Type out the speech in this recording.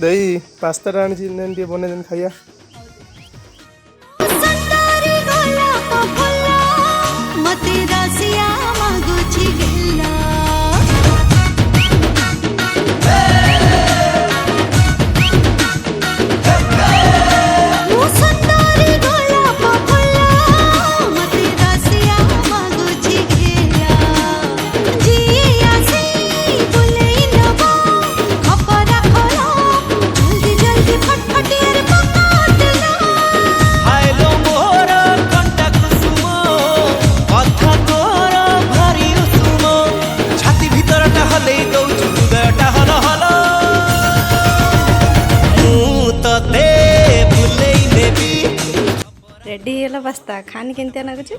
ଦେଇ ପାସ୍ତାଟା ଆଣିଛି ଟିକେ ବନେଇ ଦେନି ଖାଇବା। रेडी है पास्ता खानी केमती लगुच।